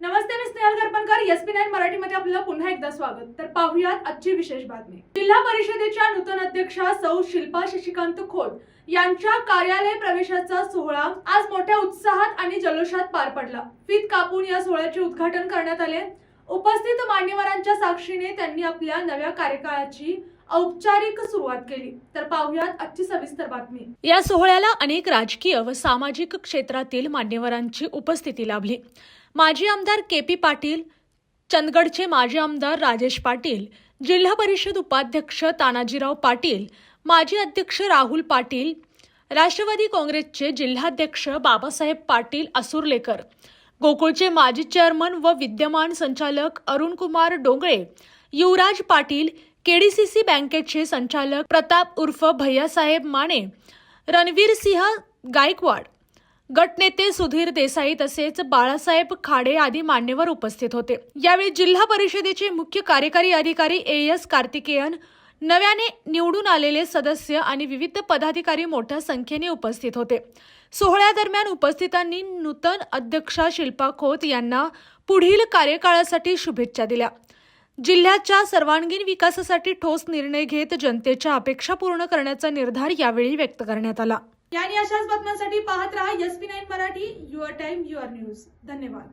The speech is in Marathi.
नमस्ते, मी स्नेहल करपणकर. SP9 मराठीमध्ये आपलं पुन्हा एकदा स्वागत. तर पाहूयात आजची विशेष बातमी. जिल्हा परिषदेच्या नूतन अध्यक्षा सौ शिल्पा शशिकांत खोत यांच्या कार्यालय प्रवेशाचा सोहळा आज मोठ्या उत्साहात आणि जल्लोषात पार पडला. फीत कापून या सोहळ्याचे उद्घाटन करण्यात आले. उपस्थित मान्यवरांच्या साक्षीने त्यांनी आपल्या नव्या कार्यकाळाची औपचारिक सुरुवात केली. तर पाहूयात आजची सविस्तर बातमी. या सोहळ्याला अनेक राजकीय व सामाजिक क्षेत्रातील मान्यवरांची उपस्थिती लाभली. माजी आमदार KP पाटील, चंदगडचे माजी आमदार राजेश पाटील, जिल्हा परिषद उपाध्यक्ष तानाजीराव पाटील, माजी अध्यक्ष राहुल पाटील, राष्ट्रवादी काँग्रेसचे जिल्हाध्यक्ष बाबासाहेब पाटील असुर्लेकर, गोकुळचे माजी चेअरमन व विद्यमान संचालक अरुणकुमार डोंगळे, युवराज पाटील, KDCC बँकेचे संचालक प्रताप उर्फ भैयासाहेब माने, रणवीर सिंह गायकवाड, गटनेते सुधीर देसाई तसेच बाळासाहेब खाडे आदी मान्यवर उपस्थित होते. यावेळी जिल्हा परिषदेचे मुख्य कार्यकारी अधिकारी AS कार्तिकेयन, नव्याने निवडून आलेले सदस्य आणि विविध पदाधिकारी मोठ्या संख्येने उपस्थित होते. सोहळ्यादरम्यान उपस्थितांनी नूतन अध्यक्षा शिल्पा खोत यांना पुढील कार्यकाळासाठी शुभेच्छा दिल्या. जिल्ह्याच्या सर्वांगीण विकासासाठी ठोस निर्णय घेत जनतेच्या अपेक्षा पूर्ण करण्याचा निर्धार यावेळी व्यक्त करण्यात आला. आणि अशाच बातम्यांसाठी पाहत रहा SP9 Marathi, your time your news. धन्यवाद.